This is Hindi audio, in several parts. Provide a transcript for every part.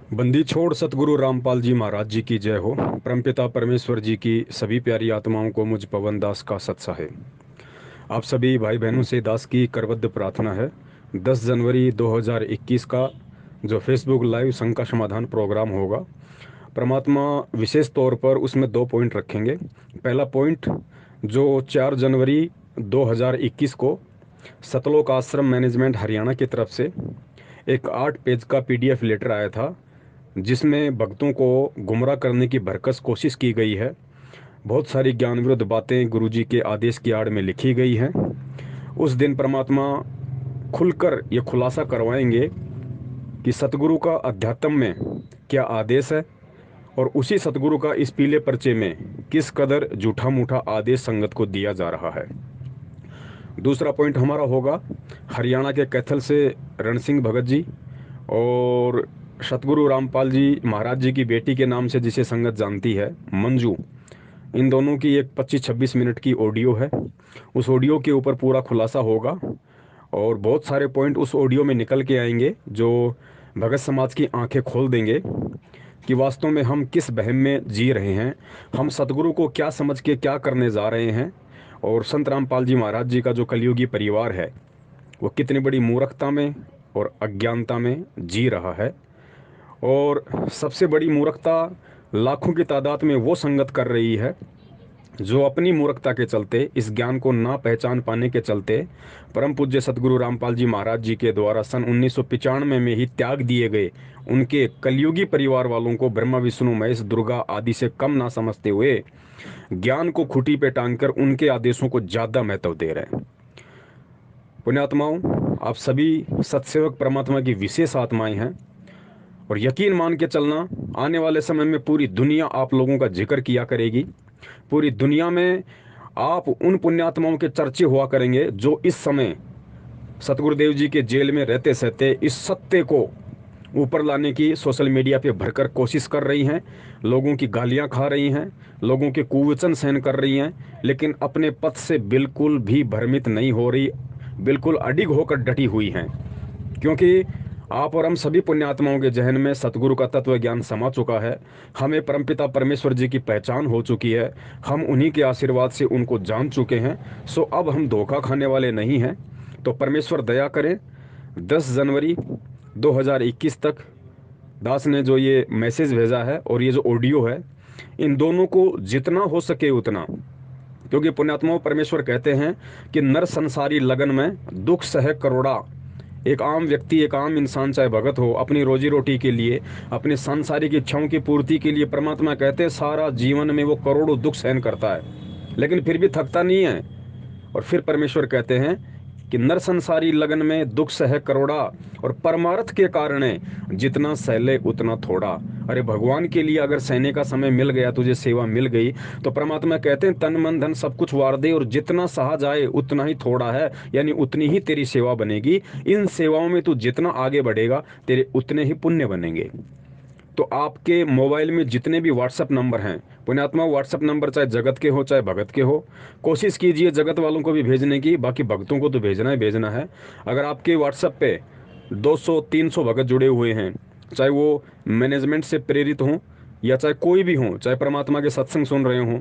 बंदी छोड़ सतगुरु रामपाल जी महाराज जी की जय हो। परमपिता परमेश्वर जी की सभी प्यारी आत्माओं को मुझ पवन दास का सत्सा है। आप सभी भाई बहनों से दास की करबद्ध प्रार्थना है। 10 जनवरी 2021 का जो फेसबुक लाइव शंका समाधान प्रोग्राम होगा, परमात्मा विशेष तौर पर उसमें 2 पॉइंट रखेंगे। पहला पॉइंट, जो 4 जनवरी 2021 को सतलोक आश्रम मैनेजमेंट हरियाणा की तरफ से एक 8 पेज का पीडीएफ लेटर आया था, जिसमें भक्तों को गुमराह करने की भरकस कोशिश की गई है। बहुत सारी ज्ञान विरुद्ध बातें गुरुजी के आदेश की आड़ में लिखी गई हैं। उस दिन परमात्मा खुलकर ये खुलासा करवाएंगे कि सतगुरु का अध्यात्म में क्या आदेश है, और उसी सतगुरु का इस पीले पर्चे में किस कदर झूठा मूठा आदेश संगत को दिया जा रहा है। दूसरा पॉइंट हमारा होगा हरियाणा के कैथल से रण सिंह भगत जी और सतगुरु रामपाल जी महाराज जी की बेटी के नाम से जिसे संगत जानती है, मंजू। इन दोनों की एक 25-26 मिनट की ऑडियो है। उस ऑडियो के ऊपर पूरा खुलासा होगा और बहुत सारे पॉइंट उस ऑडियो में निकल के आएंगे जो भगत समाज की आंखें खोल देंगे कि वास्तव में हम किस वहम में जी रहे हैं, हम सतगुरु को क्या समझ के क्या करने जा रहे हैं, और संत रामपाल जी महाराज जी का जो कलयुगी परिवार है वो कितनी बड़ी मूर्खता में और अज्ञानता में जी रहा है। और सबसे बड़ी मूर्खता लाखों की तादाद में वो संगत कर रही है जो अपनी मूर्खता के चलते, इस ज्ञान को ना पहचान पाने के चलते, परम पूज्य सतगुरु रामपाल जी महाराज जी के द्वारा सन 1995 में ही त्याग दिए गए उनके कलयुगी परिवार वालों को ब्रह्मा विष्णु महेश दुर्गा आदि से कम ना समझते हुए ज्ञान को खूंटी पे टांग कर उनके आदेशों को ज्यादा महत्व दे रहे हैं। पुण्यात्माओं, आप सभी सत्सेवक परमात्मा की विशेष आत्माएं हैं और यकीन मान के चलना, आने वाले समय में पूरी दुनिया आप लोगों का जिक्र किया करेगी। पूरी दुनिया में आप उन पुण्यात्माओं के चर्चे हुआ करेंगे जो इस समय सतगुरुदेव जी के जेल में रहते सहते इस सत्य को ऊपर लाने की सोशल मीडिया पे भरकर कोशिश कर रही हैं, लोगों की गालियां खा रही हैं, लोगों के कुवचन सहन कर रही हैं, लेकिन अपने पथ से बिल्कुल भी भ्रमित नहीं हो रही, बिल्कुल अडिग होकर डटी हुई हैं। क्योंकि आप और हम सभी पुण्यात्माओं के जहन में सतगुरु का तत्व ज्ञान समा चुका है, हमें परमपिता परमेश्वर जी की पहचान हो चुकी है, हम उन्हीं के आशीर्वाद से उनको जान चुके हैं। सो अब हम धोखा खाने वाले नहीं हैं। तो परमेश्वर दया करें। 10 जनवरी 2021 तक दास ने जो ये मैसेज भेजा है और ये जो ऑडियो है, इन दोनों को जितना हो सके उतना, क्योंकि पुण्यात्माओं परमेश्वर कहते हैं कि नर संसारी लगन में दुख सह करोड़ा। एक आम व्यक्ति, एक आम इंसान चाहे भगत हो, अपनी रोजी रोटी के लिए, अपने सांसारिक इच्छाओं की पूर्ति के लिए परमात्मा कहते हैं सारा जीवन में वो करोड़ों दुख सहन करता है, लेकिन फिर भी थकता नहीं है। और फिर परमेश्वर कहते हैं कि नर संसारी लगन में दुख सह करोड़ा, और परमार्थ के कारण जितना सहले उतना थोड़ा। अरे भगवान के लिए अगर सहने का समय मिल गया, तुझे सेवा मिल गई, तो परमात्मा कहते हैं तन मन धन सब कुछ वार दे, और जितना सहा जाए उतना ही थोड़ा है, यानी उतनी ही तेरी सेवा बनेगी। इन सेवाओं में तू जितना आगे बढ़ेगा तेरे उतने ही पुण्य बनेंगे। तो आपके मोबाइल में जितने भी व्हाट्सएप नंबर हैं, पुण्यात्मा, व्हाट्सएप नंबर चाहे जगत के हो चाहे भगत के हो, कोशिश कीजिए जगत वालों को भी भेजने की, बाकी भक्तों को तो भेजना ही भेजना है। अगर आपके व्हाट्सएप पे 200-300 भगत जुड़े हुए हैं, चाहे वो मैनेजमेंट से प्रेरित हों या चाहे कोई भी हों, चाहे परमात्मा के सत्संग सुन रहे हों,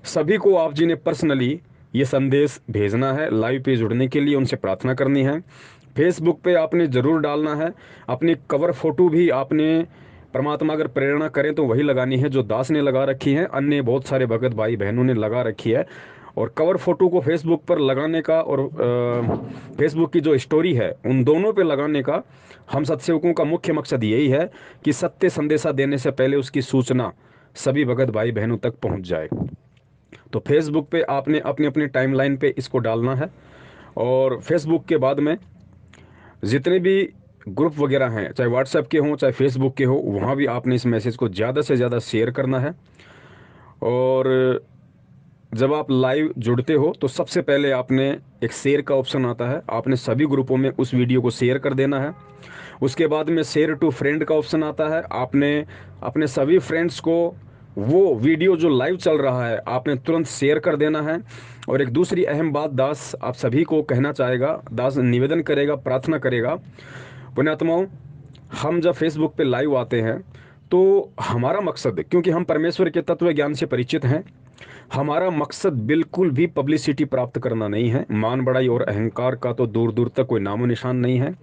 सभी को आप जी ने पर्सनली ये संदेश भेजना है। लाइव पे जुड़ने के लिए उनसे प्रार्थना करनी है। फेसबुक पे आपने ज़रूर डालना है। अपनी कवर फोटो भी आपने, परमात्मा अगर प्रेरणा करें तो वही लगानी है जो दास ने लगा रखी है, अन्य बहुत सारे भगत भाई बहनों ने लगा रखी है। और कवर फोटो को फेसबुक पर लगाने का और फेसबुक की जो स्टोरी है उन दोनों पे लगाने का हम सत्सेवकों का मुख्य मकसद यही है कि सत्य संदेशा देने से पहले उसकी सूचना सभी भगत भाई बहनों तक पहुंच जाए। तो फेसबुक पे आपने अपनी अपनी टाइमलाइन पे इसको डालना है। और फेसबुक के बाद में जितने भी ग्रुप वगैरह हैं, चाहे व्हाट्सएप के हों चाहे फेसबुक के हो, वहाँ भी आपने इस मैसेज को ज़्यादा से ज़्यादा शेयर करना है। और जब आप लाइव जुड़ते हो तो सबसे पहले आपने, एक शेयर का ऑप्शन आता है, आपने सभी ग्रुपों में उस वीडियो को शेयर कर देना है। उसके बाद में शेयर टू फ्रेंड का ऑप्शन आता है, आपने अपने सभी फ्रेंड्स को वो वीडियो जो लाइव चल रहा है आपने तुरंत शेयर कर देना है। और एक दूसरी अहम बात दास आप सभी को कहना चाहेगा, दास निवेदन करेगा, प्रार्थना करेगा, पुण्यात्माओं, हम जब फेसबुक पे लाइव आते हैं तो हमारा मकसद, क्योंकि हम परमेश्वर के तत्व ज्ञान से परिचित हैं, हमारा मकसद बिल्कुल भी पब्लिसिटी प्राप्त करना नहीं है। मान बढ़ाई और अहंकार का तो दूर दूर तक कोई नामो निशान नहीं है।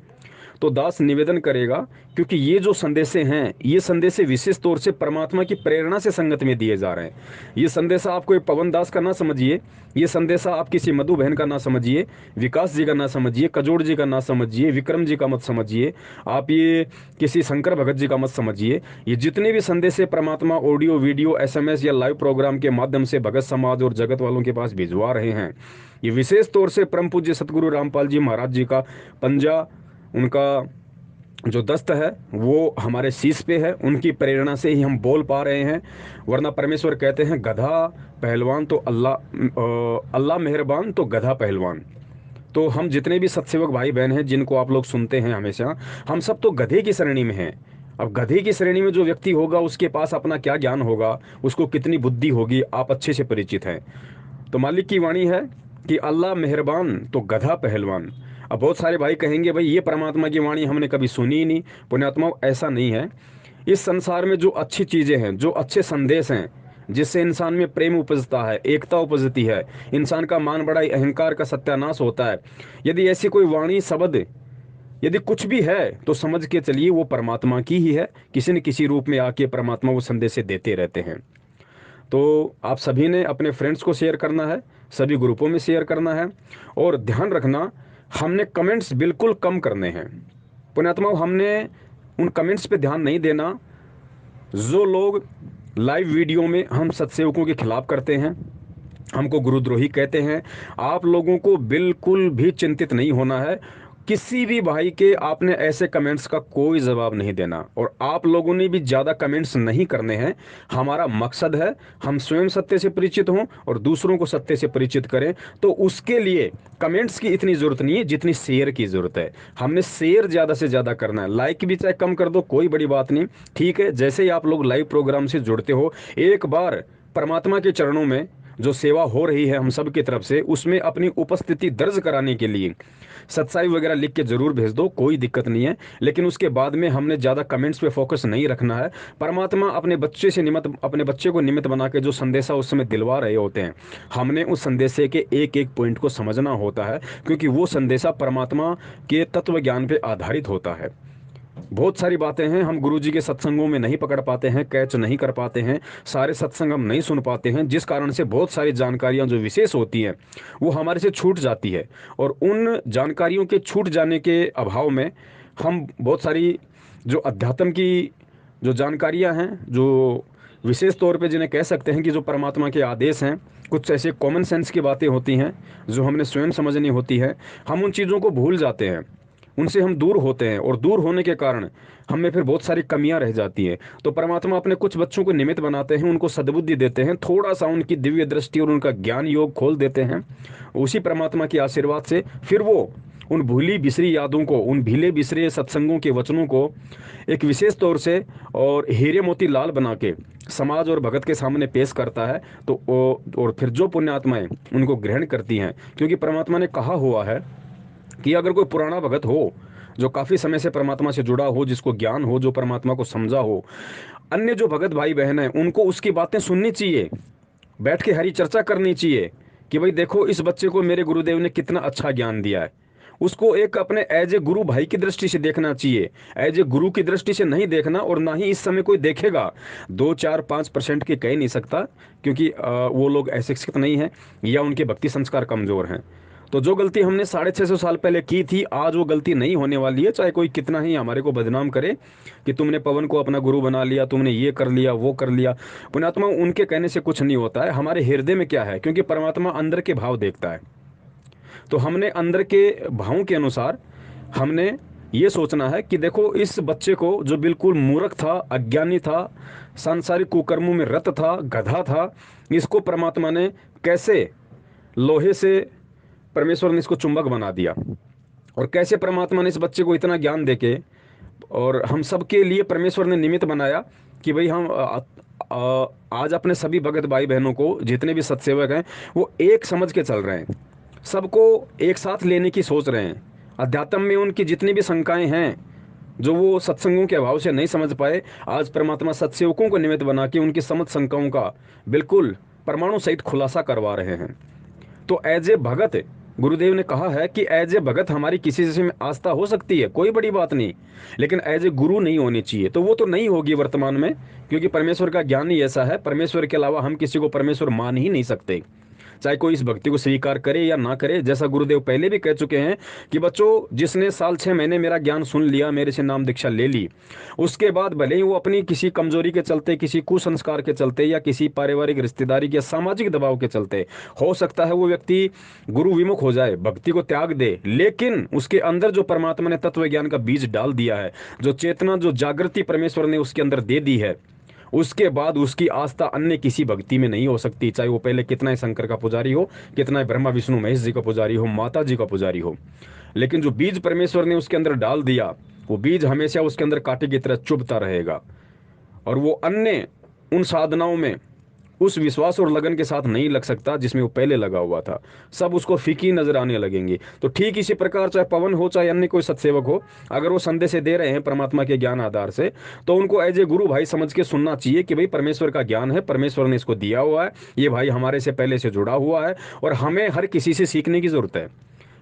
तो दास निवेदन करेगा, क्योंकि ये जो संदेशे हैं, ये संदेशे विशेष तौर से परमात्मा की प्रेरणा से संगत में दिए जा रहे हैं। ये संदेशा आप कोई पवन दास का ना समझिए, ये संदेशा आप किसी मधु बहन का ना समझिए, विकास जी का ना समझिए, कजोड़ जी का ना समझिए, विक्रम जी का मत समझिए, आप ये किसी शंकर भगत जी का मत समझिए। ये जितने भी संदेशे परमात्मा ऑडियो वीडियो SMS या लाइव प्रोग्राम के माध्यम से भगत समाज और जगत वालों के पास भिजवा रहे हैं, ये विशेष तौर से परम पूज्य सतगुरु रामपाल जी महाराज जी का पंजा, उनका जो दस्त है वो हमारे शीश पे है, उनकी प्रेरणा से ही हम बोल पा रहे हैं। वरना परमेश्वर कहते हैं गधा पहलवान तो अल्लाह मेहरबान तो गधा पहलवान। तो हम जितने भी सत्सेवक भाई बहन हैं जिनको आप लोग सुनते हैं हमेशा, हम सब तो गधे की श्रेणी में हैं। अब गधे की श्रेणी में जो व्यक्ति होगा उसके पास अपना क्या ज्ञान होगा, उसको कितनी बुद्धि होगी, आप अच्छे से परिचित हैं। तो मालिक की वाणी है कि अल्लाह मेहरबान तो गधा पहलवान। अब बहुत सारे भाई कहेंगे भाई ये परमात्मा की वाणी हमने कभी सुनी ही नहीं। पुण्यात्मा, ऐसा नहीं है। इस संसार में जो अच्छी चीज़ें हैं, जो अच्छे संदेश हैं, जिससे इंसान में प्रेम उपजता है, एकता उपजती है, इंसान का मान बढ़ाई अहंकार का सत्यानाश होता है, यदि ऐसी कोई वाणी शब्द यदि कुछ भी है तो समझ के चलिए वो परमात्मा की ही है। किसी न किसी रूप में आके परमात्मा वो संदेश देते रहते हैं। तो आप सभी ने अपने फ्रेंड्स को शेयर करना है, सभी ग्रुपों में शेयर करना है। और ध्यान रखना, हमने कमेंट्स बिल्कुल कम करने हैं। पुण्यात्मा, हमने उन कमेंट्स पे ध्यान नहीं देना जो लोग लाइव वीडियो में हम सत्सेवकों के खिलाफ करते हैं, हमको गुरुद्रोही कहते हैं। आप लोगों को बिल्कुल भी चिंतित नहीं होना है। किसी भी भाई के आपने ऐसे कमेंट्स का कोई जवाब नहीं देना, और आप लोगों ने भी ज़्यादा कमेंट्स नहीं करने हैं। हमारा मकसद है हम स्वयं सत्य से परिचित हों और दूसरों को सत्य से परिचित करें। तो उसके लिए कमेंट्स की इतनी ज़रूरत नहीं है जितनी शेयर की ज़रूरत है। हमने शेयर ज़्यादा से ज़्यादा करना है। लाइक भी चाहे कम कर दो, कोई बड़ी बात नहीं, ठीक है। जैसे ही आप लोग लाइव प्रोग्राम से जुड़ते हो, एक बार परमात्मा के चरणों में जो सेवा हो रही है हम सब की तरफ से, उसमें अपनी उपस्थिति दर्ज कराने के लिए सत्साई वगैरह लिख के जरूर भेज दो, कोई दिक्कत नहीं है। लेकिन उसके बाद में हमने ज़्यादा कमेंट्स पे फोकस नहीं रखना है। परमात्मा अपने बच्चे से निमित्त, अपने बच्चे को निमित्त बना के जो संदेशा उस समय दिलवा रहे होते हैं, हमने उस संदेशे के एक एक पॉइंट को समझना होता है, क्योंकि वो संदेशा परमात्मा के तत्व ज्ञान पे आधारित होता है। बहुत सारी बातें हैं हम गुरुजी के सत्संगों में नहीं पकड़ पाते हैं, कैच नहीं कर पाते हैं, सारे सत्संग हम नहीं सुन पाते हैं, जिस कारण से बहुत सारी जानकारियां जो विशेष होती हैं वो हमारे से छूट जाती है। और उन जानकारियों के छूट जाने के अभाव में हम बहुत सारी जो अध्यात्म की जो जानकारियां हैं, जो विशेष तौर पे जिन्हें कह सकते हैं कि जो परमात्मा के आदेश हैं, कुछ ऐसे कॉमन सेंस की बातें होती हैं जो हमने स्वयं समझनी होती है, हम उन चीज़ों को भूल जाते हैं, उनसे हम दूर होते हैं। और दूर होने के कारण हमें फिर बहुत सारी कमियां रह जाती हैं। तो परमात्मा अपने कुछ बच्चों को निमित्त बनाते हैं, उनको सद्बुद्धि देते हैं, थोड़ा सा उनकी दिव्य दृष्टि और उनका ज्ञान योग खोल देते हैं। उसी परमात्मा के आशीर्वाद से फिर वो उन भूली बिसरी यादों को, उन भीले बिसरे सत्संगों के वचनों को एक विशेष तौर से और हीरे मोती लाल बना के समाज और भगत के सामने पेश करता है। तो और फिर जो पुण्यात्माएं उनको ग्रहण करती हैं, क्योंकि परमात्मा ने कहा हुआ है कि अगर कोई पुराना भगत हो जो काफ़ी समय से परमात्मा से जुड़ा हो, जिसको ज्ञान हो, जो परमात्मा को समझा हो, अन्य जो भगत भाई बहन हैं उनको उसकी बातें सुननी चाहिए, बैठ के हरी चर्चा करनी चाहिए कि भाई देखो इस बच्चे को मेरे गुरुदेव ने कितना अच्छा ज्ञान दिया है। उसको एक अपने एज ए गुरु भाई की दृष्टि से देखना चाहिए, एज ए गुरु की दृष्टि से नहीं देखना। और ना ही इस समय कोई देखेगा। 2-4-5% के कह नहीं सकता, क्योंकि वो लोग अशिक्षित नहीं हैं या उनके भक्ति संस्कार कमज़ोर हैं। तो जो गलती हमने 650 साल पहले की थी, आज वो गलती नहीं होने वाली है। चाहे कोई कितना ही हमारे को बदनाम करे कि तुमने पवन को अपना गुरु बना लिया, तुमने ये कर लिया, वो कर लिया। पुण्यात्मा, उनके कहने से कुछ नहीं होता है। हमारे हृदय में क्या है, क्योंकि परमात्मा अंदर के भाव देखता है। तो हमने अंदर के भावों के अनुसार हमने ये सोचना है कि देखो इस बच्चे को जो बिल्कुल मूर्ख था, अज्ञानी था, सांसारिक कुकर्मों में रत था, गधा था, इसको परमात्मा ने कैसे लोहे से परमेश्वर ने इसको चुंबक बना दिया, और कैसे परमात्मा ने इस बच्चे को इतना ज्ञान देके और हम सब के लिए परमेश्वर ने निमित्त बनाया कि भाई हम आज अपने सभी भगत भाई बहनों को, जितने भी सत्सेवक हैं, वो एक समझ के चल रहे हैं, सबको एक साथ लेने की सोच रहे हैं। अध्यात्म में उनकी जितनी भी शंकाएं हैं जो वो सत्संगों के अभाव से नहीं समझ पाए, आज परमात्मा सत्सेवकों को निमित्त बना के उनकी समझ शंकाओं का बिल्कुल परमाणु सहित खुलासा करवा रहे हैं। तो एज ए भगत गुरुदेव ने कहा है कि एज ए भगत हमारी किसी से में आस्था हो सकती है, कोई बड़ी बात नहीं, लेकिन एज ए गुरु नहीं होनी चाहिए। तो वो तो नहीं होगी वर्तमान में, क्योंकि परमेश्वर का ज्ञान ही ऐसा है, परमेश्वर के अलावा हम किसी को परमेश्वर मान ही नहीं सकते, चाहे कोई इस भक्ति को स्वीकार करे या ना करे। जैसा गुरुदेव पहले भी कह चुके हैं कि बच्चों, जिसने साल 6 महीने मेरा ज्ञान सुन लिया, मेरे से नाम दीक्षा ले ली, उसके बाद भले ही वो अपनी किसी कमजोरी के चलते, किसी कुसंस्कार के चलते या किसी पारिवारिक रिश्तेदारी के सामाजिक दबाव के चलते, हो सकता है वो व्यक्ति गुरु विमुख हो जाए, भक्ति को त्याग दे, लेकिन उसके अंदर जो परमात्मा ने तत्व ज्ञान का बीज डाल दिया है, जो चेतना, जो जागृति परमेश्वर ने उसके अंदर दे दी है, उसके बाद उसकी आस्था अन्य किसी भक्ति में नहीं हो सकती, चाहे वो पहले कितना ही शंकर का पुजारी हो, कितना ही ब्रह्मा विष्णु महेश जी का पुजारी हो, माता जी का पुजारी हो। लेकिन जो बीज परमेश्वर ने उसके अंदर डाल दिया, वो बीज हमेशा उसके अंदर कांटे की तरह चुभता रहेगा, और वो अन्य उन साधनाओं में उस विश्वास और लगन के साथ नहीं लग सकता जिसमें वो पहले लगा हुआ था। सब उसको फीकी नजर आने लगेंगे। तो ठीक इसी प्रकार चाहे पवन हो, चाहे अन्य कोई सत्सेवक हो, अगर वो संदेश दे रहे हैं परमात्मा के ज्ञान आधार से, तो उनको एज ए गुरु भाई समझ के सुनना चाहिए कि भाई परमेश्वर का ज्ञान है, परमेश्वर ने इसको दिया हुआ है, ये भाई हमारे से पहले से जुड़ा हुआ है, और हमें हर किसी से सीखने की जरूरत है।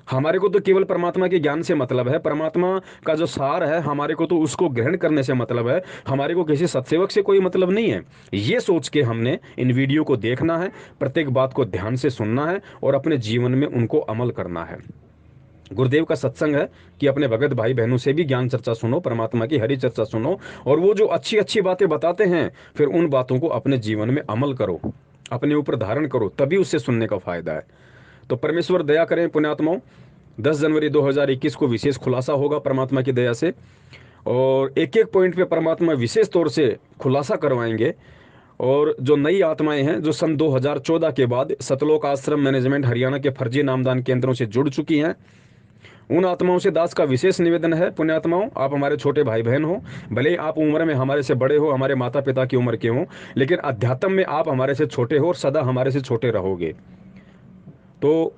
हमारे को तो केवल परमात्मा के ज्ञान से मतलब है, परमात्मा का जो सार है हमारे को तो उसको ग्रहण करने से मतलब है, हमारे को किसी सत्सेवक से कोई मतलब नहीं है। ये सोच के हमने इन वीडियो को देखना है, प्रत्येक बात को ध्यान से सुनना है और अपने जीवन में उनको अमल करना है। गुरुदेव का सत्संग है कि अपने भगत भाई बहनों से भी ज्ञान चर्चा सुनो, परमात्मा की हरि चर्चा सुनो, और वो जो अच्छी अच्छी बातें बताते हैं फिर उन बातों को अपने जीवन में अमल करो, अपने ऊपर धारण करो, तभी उससे सुनने का फायदा है। तो परमेश्वर दया करें पुण्यात्माओं, 10 जनवरी 2021 को विशेष खुलासा होगा परमात्मा की दया से, और एक एक पॉइंट पे परमात्मा विशेष तौर से खुलासा करवाएंगे। और जो नई आत्माएं हैं जो सन 2014 के बाद सतलोक आश्रम मैनेजमेंट हरियाणा के फर्जी नामदान केंद्रों से जुड़ चुकी हैं, उन आत्माओं से दास का विशेष निवेदन है, पुण्यात्माओं आप हमारे छोटे भाई बहन हो, भले ही आप उम्र में हमारे से बड़े हो, हमारे माता पिता की उम्र के हो, लेकिन अध्यात्म में आप हमारे से छोटे हो और सदा हमारे से छोटे रहोगे। तो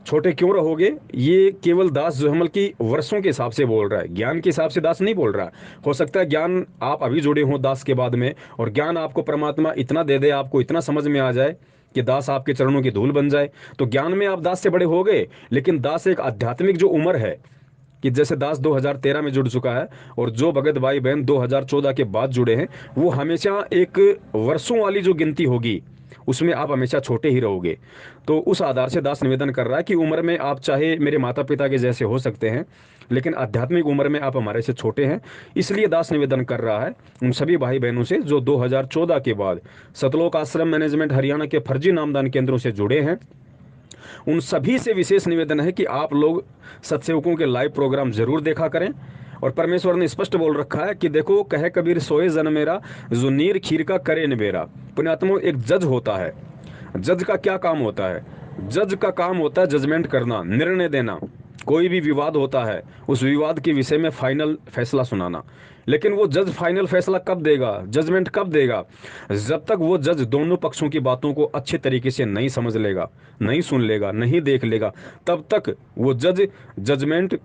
छोटे क्यों रहोगे, ये केवल दास जो हमल की वर्षों के हिसाब से बोल रहा है, ज्ञान के हिसाब से दास नहीं बोल रहा। हो सकता है ज्ञान आप अभी जुड़े हो दास के बाद में, और ज्ञान आपको परमात्मा इतना दे दे, आपको इतना समझ में आ जाए कि दास आपके चरणों की धूल बन जाए, तो ज्ञान में आप दास से बड़े हो गए। लेकिन दास एक आध्यात्मिक जो उम्र है, कि जैसे दास 2013 में जुड़ चुका है और जो भगत भाई बहन 2014 के बाद जुड़े हैं, वो हमेशा एक वर्षों वाली जो गिनती होगी उसमें आप हमेशा छोटे ही रहोगे। तो उस आधार से दास निवेदन कर रहा है कि उम्र में आप चाहे मेरे माता पिता के जैसे हो सकते हैं, लेकिन आध्यात्मिक उम्र में आप हमारे से छोटे हैं। इसलिए दास निवेदन कर रहा है उन सभी भाई बहनों से जो 2014 के बाद सतलोक आश्रम मैनेजमेंट हरियाणा के फर्जी नामदान केंद्रों से जुड़े हैं, उन सभी से विशेष निवेदन है कि आप लोग सत्सेवकों के लाइव प्रोग्राम जरूर देखा करें। और परमेश्वर ने स्पष्ट बोल रखा है कि देखो, कहे कबीर सोए जन मेरा, जो नीर खीर का करे निबेरा। पुण्यात्मा, एक जज होता है, जज का क्या काम होता है? जज का काम होता है जजमेंट करना, निर्णय देना। कोई भी विवाद होता है, उस विवाद के विषय में फाइनल फैसला सुनाना। लेकिन वो जज फाइनल फैसला कब देगा, जजमेंट कब देगा? जब तक वो जज दोनों पक्षों की बातों को अच्छे तरीके से नहीं समझ लेगा, नहीं सुन लेगा, नहीं देख लेगा, तब तक वो जज जजमेंट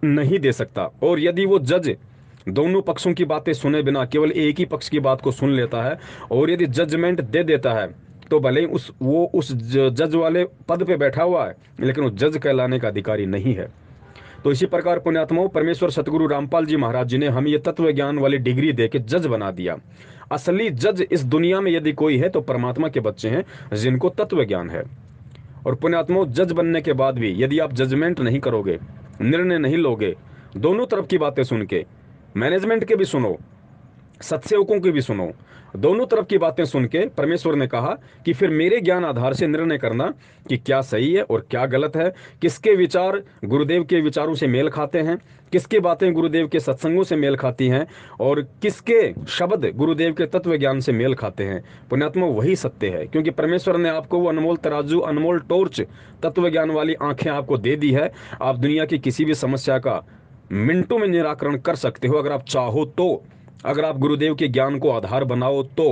नहीं दे सकता। और यदि वो जज दोनों पक्षों की बातें सुने बिना केवल एक ही पक्ष की बात को सुन लेता है और यदि जजमेंट दे देता है, तो भले ही उस जज वाले पद पे बैठा हुआ है, लेकिन वो जज कहलाने का अधिकारी नहीं है। तो इसी प्रकार पुण्यात्माओं, परमेश्वर सतगुरु रामपाल जी महाराज जी ने हमें ये तत्व ज्ञान वाली डिग्री दे के जज बना दिया। असली जज इस दुनिया में यदि कोई है तो परमात्मा के बच्चे हैं जिनको तत्व ज्ञान है। और पुण्यात्माओं, जज बनने के बाद भी यदि आप जजमेंट नहीं करोगे, निर्णय नहीं लोगे, दोनों तरफ की बातें सुन के, मैनेजमेंट के भी सुनो, सत्सेवकों की भी सुनो, दोनों तरफ की बातें सुन के परमेश्वर ने कहा कि फिर मेरे ज्ञान आधार से निर्णय करना कि क्या सही है और क्या गलत है, किसके विचार गुरुदेव के विचारों से मेल खाते हैं, किसकी बातें गुरुदेव के सत्संगों से मेल खाती हैं, और किसके शब्द गुरुदेव के तत्व ज्ञान से मेल खाते हैं। पुण्यात्मा, वही सत्य है, क्योंकि परमेश्वर ने आपको वो अनमोल तराजू, अनमोल टॉर्च, तत्व ज्ञान वाली आंखें आपको दे दी है। आप दुनिया की किसी भी समस्या का मिनटों में निराकरण कर सकते हो अगर आप चाहो तो। अगर आप गुरुदेव के ज्ञान को आधार बनाओ तो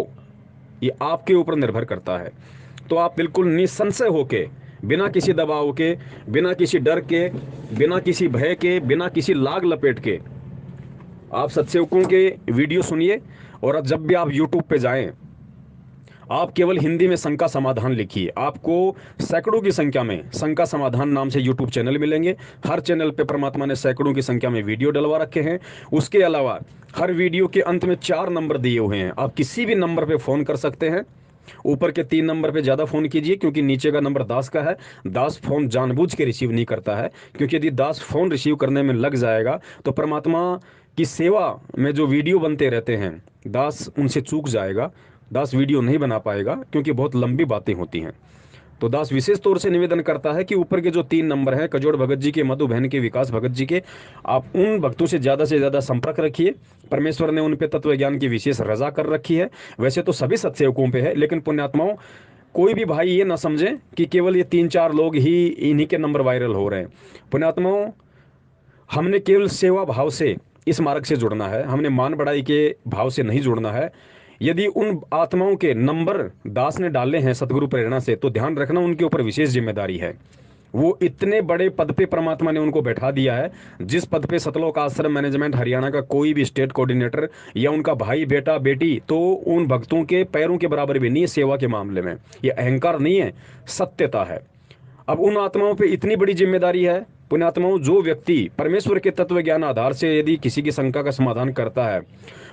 ये आपके ऊपर निर्भर करता है। तो आप बिल्कुल निसंशय होके, बिना किसी दबाव के, बिना किसी डर के, बिना किसी भय के, बिना किसी लाग लपेट के आप सत्सेवकों के वीडियो सुनिए, और जब भी आप यूट्यूब पे जाएं, आप केवल हिंदी में शंका समाधान लिखिए, आपको सैकड़ों की संख्या में शंका समाधान नाम से यूट्यूब चैनल मिलेंगे। हर चैनल पे परमात्मा ने सैकड़ों की संख्या में वीडियो डलवा रखे हैं। उसके अलावा हर वीडियो के अंत में 4 नंबर दिए हुए हैं, आप किसी भी नंबर पे फ़ोन कर सकते हैं। ऊपर के 3 नंबर पे ज़्यादा फ़ोन कीजिए, क्योंकि नीचे का नंबर दास का है। दास फ़ोन जानबूझ के रिसीव नहीं करता है, क्योंकि यदि दास फ़ोन रिसीव करने में लग जाएगा तो परमात्मा की सेवा में जो वीडियो बनते रहते हैं, दास उनसे चूक जाएगा, दास वीडियो नहीं बना पाएगा, क्योंकि बहुत लंबी बातें होती हैं। तो दास विशेष तौर से निवेदन करता है कि ऊपर के जो 3 नंबर हैं, कजोड़ भगत जी के, मधु बहन के, विकास भगत जी के, आप उन भक्तों से ज़्यादा संपर्क रखिए। परमेश्वर ने उन पे तत्व ज्ञान की विशेष रजा कर रखी है। वैसे तो सभी सत्सेवकों पे है, लेकिन पुण्यात्माओं, कोई भी भाई ये ना समझे कि केवल ये 3-4 लोग ही इन्हीं के नंबर वायरल हो रहे हैं। पुण्यात्माओं, हमने केवल सेवा भाव से इस मार्ग से जुड़ना है, हमने मान बढ़ाई के भाव से नहीं जुड़ना है। यदि उन आत्माओं के नंबर दास ने डाले हैं सदगुरु प्रेरणा से, तो ध्यान रखना उनके ऊपर विशेष जिम्मेदारी है। वो इतने बड़े पद पे परमात्मा ने उनको बैठा दिया है, जिस पद पे सतलोक आश्रम मैनेजमेंट हरियाणा का कोई भी स्टेट कोऑर्डिनेटर या उनका भाई बेटा बेटी तो उन भक्तों के पैरों के बराबर भी नहीं है सेवा के मामले में। ये अहंकार नहीं है, सत्यता है। अब उन आत्माओं पे इतनी बड़ी जिम्मेदारी है। पुण्यात्माओं, जो व्यक्ति परमेश्वर के तत्व ज्ञान आधार से यदि किसी की शंका का समाधान करता है,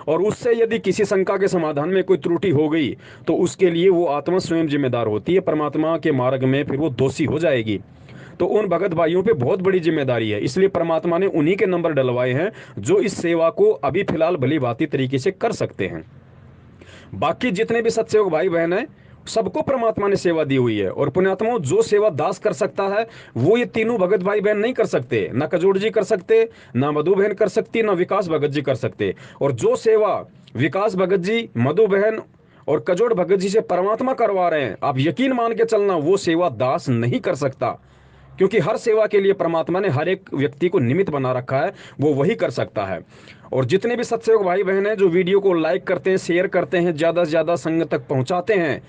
और उससे यदि किसी शंका के समाधान में कोई त्रुटि हो गई, तो उसके लिए वो आत्मा स्वयं जिम्मेदार होती है। परमात्मा के मार्ग में फिर वो दोषी हो जाएगी। तो उन भगत भाइयों पे बहुत बड़ी जिम्मेदारी है, इसलिए परमात्मा ने उन्हीं के नंबर डलवाए हैं जो इस सेवा को अभी फिलहाल भली भांति तरीके से कर सकते हैं। बाकी जितने भी सत्सेवक भाई बहन हैं, सबको परमात्मा ने सेवा दी हुई है। और पुण्यात्माओं, जो सेवा दास कर सकता है, वो ये तीनों भगत भाई बहन नहीं कर सकते। ना कजोड़ जी कर सकते, ना मधु बहन कर सकती, ना विकास भगत जी कर सकते। और जो सेवा विकास भगत जी, मधु बहन और कजोड़ भगत जी से परमात्मा करवा रहे हैं, आप यकीन मान के चलना, वो सेवा दास नहीं कर सकता। क्योंकि हर सेवा के लिए परमात्मा ने हर एक व्यक्ति को निमित्त बना रखा है, वो वही कर सकता है। और जितने भी सत्सेवक भाई बहन हैं जो वीडियो को लाइक करते हैं, शेयर करते हैं, ज़्यादा से ज़्यादा संग तक पहुंचाते हैं,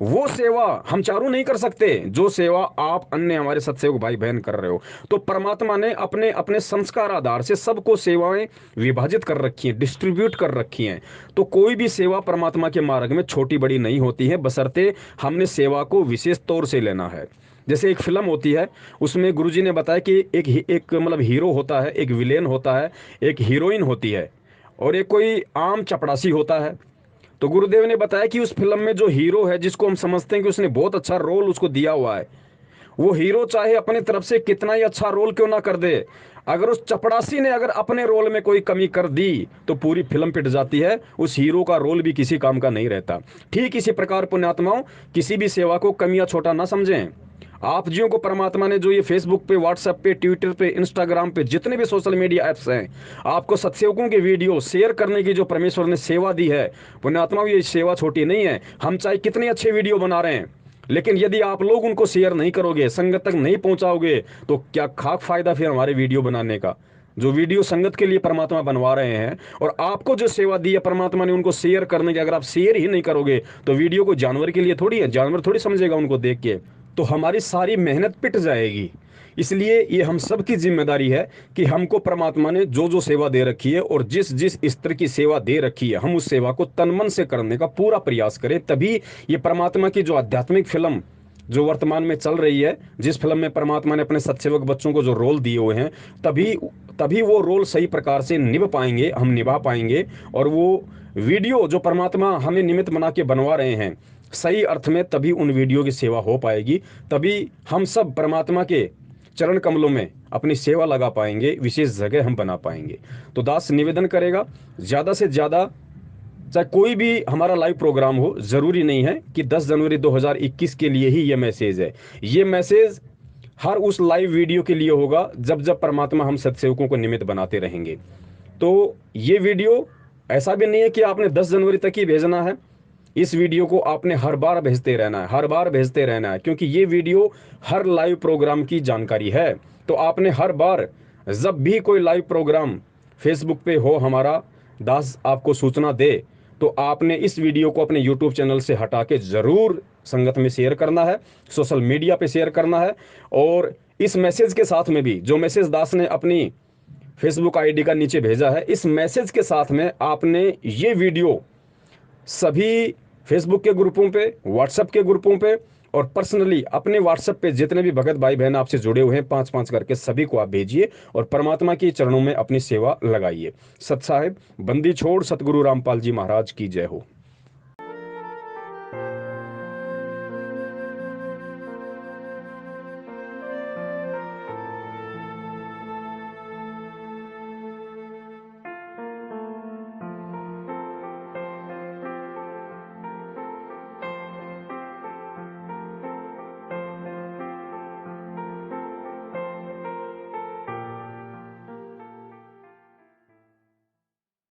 वो सेवा हम चारों नहीं कर सकते जो सेवा आप अन्य हमारे सत्सेवक भाई बहन कर रहे हो। तो परमात्मा ने अपने अपने संस्कार आधार से सबको सेवाएं विभाजित कर रखी हैं, डिस्ट्रीब्यूट कर रखी हैं। तो कोई भी सेवा परमात्मा के मार्ग में छोटी बड़ी नहीं होती है, बशर्ते हमने सेवा को विशेष तौर से लेना है। जैसे एक फिल्म होती है, उसमें गुरुजी ने बताया कि एक मतलब हीरो होता है, एक विलेन होता है, एक हीरोइन होती है, और एक कोई आम चपड़ासी होता है। तो गुरुदेव ने बताया कि उस फिल्म में जो हीरो है, जिसको हम समझते हैं कि उसने बहुत अच्छा रोल उसको दिया हुआ है, वो हीरो चाहे अपनी तरफ से कितना ही अच्छा रोल क्यों ना कर दे, अगर उस चपड़ासी ने अगर अपने रोल में कोई कमी कर दी, तो पूरी फिल्म पिट जाती है, उस हीरो का रोल भी किसी काम का नहीं रहता। ठीक इसी प्रकार पुण्यात्माओं, किसी भी सेवा को कम या छोटा ना समझें। आप जियों को परमात्मा ने जो ये फेसबुक पे, व्हाट्सएप पे, ट्विटर पे, इंस्टाग्राम पे, जितने भी सोशल मीडिया ऐप्स हैं, आपको सत्सेवकों के वीडियो शेयर करने की जो परमेश्वर ने सेवा दी है, पुण्यात्माओं, ये सेवा छोटी नहीं है। हम चाहे कितने अच्छे वीडियो बना रहे हैं, लेकिन यदि आप लोग उनको शेयर नहीं करोगे, संगत तक नहीं पहुंचाओगे, तो क्या खाक फायदा फिर हमारे वीडियो बनाने का। जो वीडियो संगत के लिए परमात्मा बनवा रहे हैं, और आपको जो सेवा दी है परमात्मा ने उनको शेयर करने की, अगर आप शेयर ही नहीं करोगे, तो वीडियो को जानवर के लिए थोड़ी है, जानवर थोड़ी समझेगा उनको देख के, तो हमारी सारी मेहनत पिट जाएगी। इसलिए ये हम सब की जिम्मेदारी है कि हमको परमात्मा ने जो जो सेवा दे रखी है और जिस जिस स्तर की सेवा दे रखी है, हम उस सेवा को तन मन से करने का पूरा प्रयास करें। तभी ये परमात्मा की जो आध्यात्मिक फिल्म जो वर्तमान में चल रही है, जिस फिल्म में परमात्मा ने अपने सत्सेवक बच्चों को जो रोल दिए हुए हैं, तभी तभी वो रोल सही प्रकार से निभा पाएंगे, हम निभा पाएंगे। और वो वीडियो जो परमात्मा हमें निमित्त बना के बनवा रहे हैं, सही अर्थ में तभी उन वीडियो की सेवा हो पाएगी। तभी हम सब परमात्मा के चरण कमलों में अपनी सेवा लगा पाएंगे, विशेष जगह हम बना पाएंगे। तो दास निवेदन करेगा, ज़्यादा से ज़्यादा, चाहे कोई भी हमारा लाइव प्रोग्राम हो, ज़रूरी नहीं है कि 10 जनवरी 2021 के लिए ही ये मैसेज है। ये मैसेज हर उस लाइव वीडियो के लिए होगा जब जब परमात्मा हम सत्सेवकों को निमित्त बनाते रहेंगे। तो ये वीडियो ऐसा भी नहीं है कि आपने 10 जनवरी तक ही भेजना है। इस वीडियो को आपने हर बार भेजते रहना है, हर बार भेजते रहना है, क्योंकि ये वीडियो हर लाइव प्रोग्राम की जानकारी है। तो आपने हर बार जब भी कोई लाइव प्रोग्राम फेसबुक पे हो, हमारा दास आपको सूचना दे, तो आपने इस वीडियो को अपने यूट्यूब चैनल से हटा के ज़रूर संगत में शेयर करना है, सोशल मीडिया पे शेयर करना है। और इस मैसेज के साथ में भी जो मैसेज दास ने अपनी फेसबुक आईडी का नीचे भेजा है। इस मैसेज के साथ में आपने ये वीडियो सभी फेसबुक के ग्रुपों पे, व्हाट्सएप के ग्रुपों पे और पर्सनली अपने व्हाट्सएप पे जितने भी भगत भाई बहन आपसे जुड़े हुए हैं 5-5 करके सभी को आप भेजिए और परमात्मा के चरणों में अपनी सेवा लगाइए। सत साहिब, बंदी छोड़ सतगुरु रामपाल जी महाराज की जय हो।